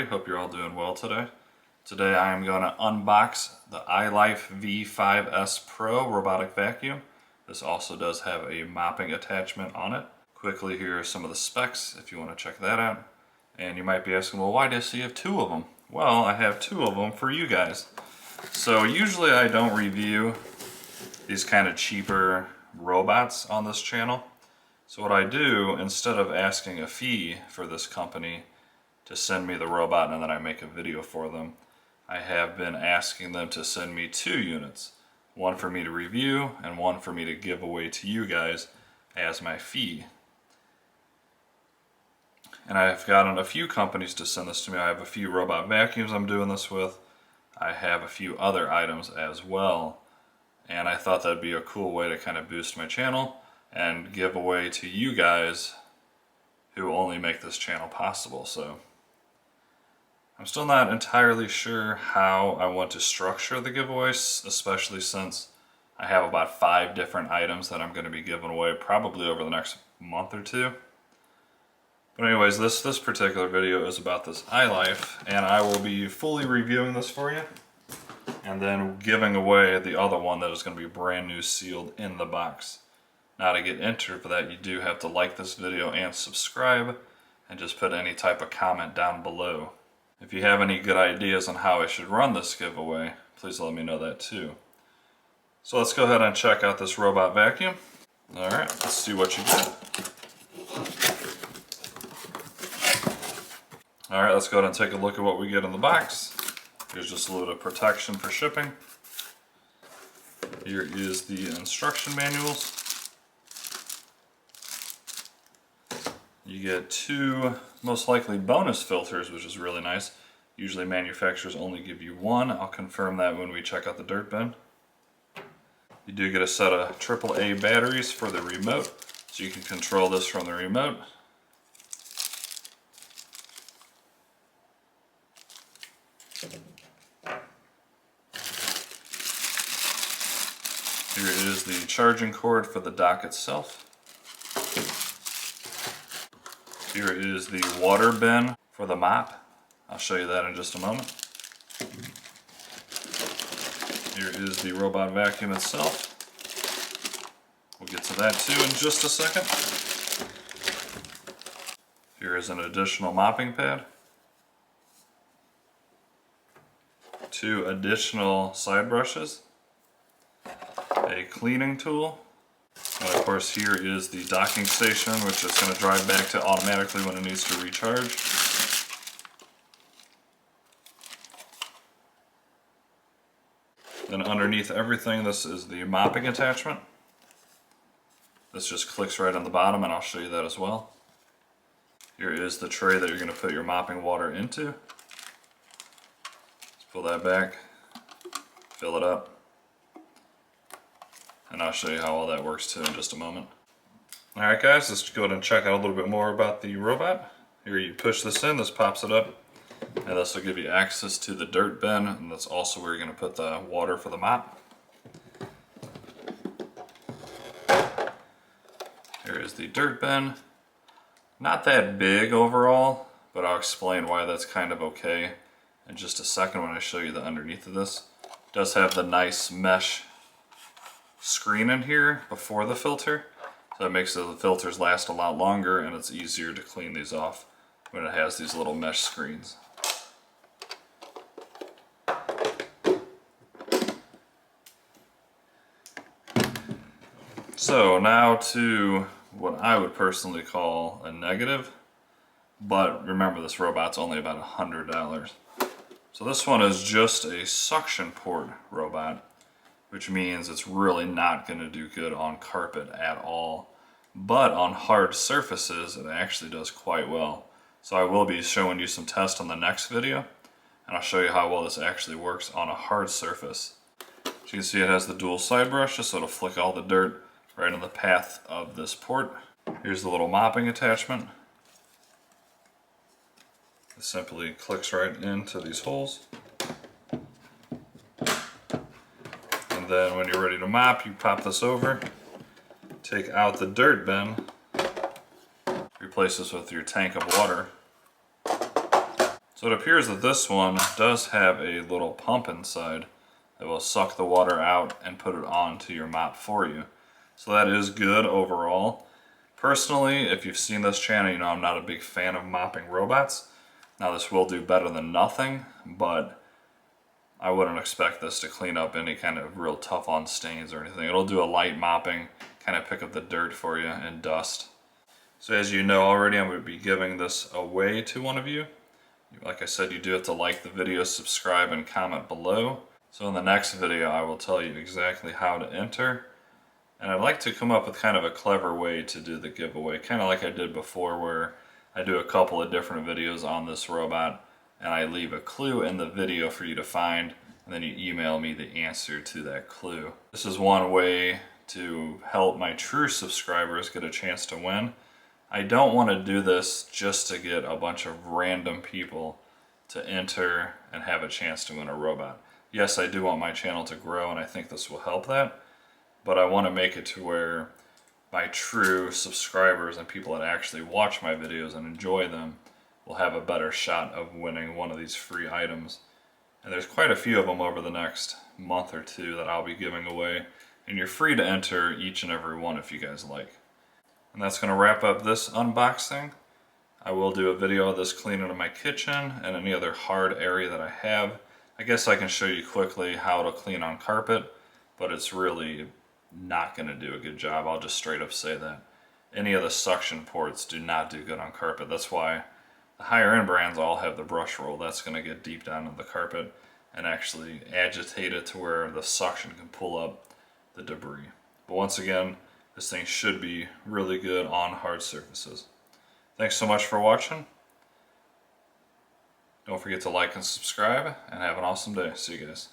Hope you're all doing well today. Today I am going to unbox the iLife V5S Pro robotic vacuum. This also does have a mopping attachment on it. Quickly, here are some of the specs if you want to check that out. And you might be asking, well, why does he have two of them? Well, I have two of them for you guys. So usually I don't review these kind of cheaper robots on this channel. So what I do, instead of asking a fee for this company to send me the robot and then I make a video for them, I have been asking them to send me 2 units. One for me to review and one for me to give away to you guys as my fee. And I've gotten a few companies to send this to me. I have a few robot vacuums I'm doing this with. I have a few other items as well. And I thought that'd be a cool way to kind of boost my channel and give away to you guys who only make this channel possible. So I'm still not entirely sure how I want to structure the giveaways, especially since I have about 5 different items that I'm going to be giving away probably over the next month or 2. But anyways, this particular video is about this iLife, and I will be fully reviewing this for you and then giving away the other one that is going to be brand new, sealed in the box. Now, to get entered for that, you do have to like this video and subscribe and just put any type of comment down below. If you have any good ideas on how I should run this giveaway, please let me know that too. So let's go ahead and check out this robot vacuum. Alright, let's see what you get. Alright, let's go ahead and take a look at what we get in the box. Here's just a little bit of protection for shipping. Here is the instruction manuals. You get 2 most likely bonus filters, which is really nice. Usually manufacturers only give you 1. I'll confirm that when we check out the dirt bin. You do get a set of AAA batteries for the remote, so you can control this from the remote. Here is the charging cord for the dock itself. Here is the water bin for the mop. I'll show you that in just a moment. Here is the robot vacuum itself. We'll get to that too in just a second. Here is an additional mopping pad. 2 additional side brushes. A cleaning tool. And of course, here is the docking station, which is going to drive back to automatically when it needs to recharge. Then underneath everything, this is the mopping attachment. This just clicks right on the bottom, and I'll show you that as well. Here is the tray that you're going to put your mopping water into. Let's pull that back, fill it up. And I'll show you how all that works too in just a moment. Alright guys, let's go ahead and check out a little bit more about the robot. Here you push this in, this pops it up, and this will give you access to the dirt bin, and that's also where you're going to put the water for the mop. Here is the dirt bin. Not that big overall, but I'll explain why that's kind of okay in just a second when I show you the underneath of this. It does have the nice mesh screen in here before the filter, so that makes the filters last a lot longer, and it's easier to clean these off when it has these little mesh screens. So now to what I would personally call a negative, but remember this robot's only about $100. So this one is just a suction port robot, which means it's really not going to do good on carpet at all. But on hard surfaces, it actually does quite well. So I will be showing you some tests on the next video, and I'll show you how well this actually works on a hard surface. As you can see, it has the dual side brushes, so it'll flick all the dirt right in the path of this port. Here's the little mopping attachment. It simply clicks right into these holes. And then when you're ready to mop, you pop this over, take out the dirt bin, replace this with your tank of water, So it appears that this one does have a little pump inside that will suck the water out and put it onto your mop for you. So that is good overall. Personally, if you've seen this channel, you know I'm not a big fan of mopping robots. Now this will do better than nothing, but I wouldn't expect this to clean up any kind of real tough on stains or anything. It'll do a light mopping, kind of pick up the dirt for you and dust. So as you know already, I'm going to be giving this away to one of you. Like I said, you do have to like the video, subscribe, and comment below. So in the next video, I will tell you exactly how to enter. And I'd like to come up with kind of a clever way to do the giveaway, kind of like I did before, where I do a couple of different videos on this robot and I leave a clue in the video for you to find, and then you email me the answer to that clue. This is one way to help my true subscribers get a chance to win. I don't want to do this just to get a bunch of random people to enter and have a chance to win a robot. Yes, I do want my channel to grow, and I think this will help that, but I want to make it to where my true subscribers and people that actually watch my videos and enjoy them will have a better shot of winning one of these free items. And there's quite a few of them over the next month or two that I'll be giving away, and you're free to enter each and every one if you guys like. And that's going to wrap up this unboxing. I will do a video of this cleaning of my kitchen and any other hard area that I have. I guess I can show you quickly how to clean on carpet, but it's really not going to do a good job. I'll just straight up say that. Any of the suction ports do not do good on carpet. That's why the higher end brands all have the brush roll. That's going to get deep down in the carpet and actually agitate it to where the suction can pull up the debris. But once again, this thing should be really good on hard surfaces. Thanks so much for watching. Don't forget to like and subscribe, and have an awesome day. See you guys.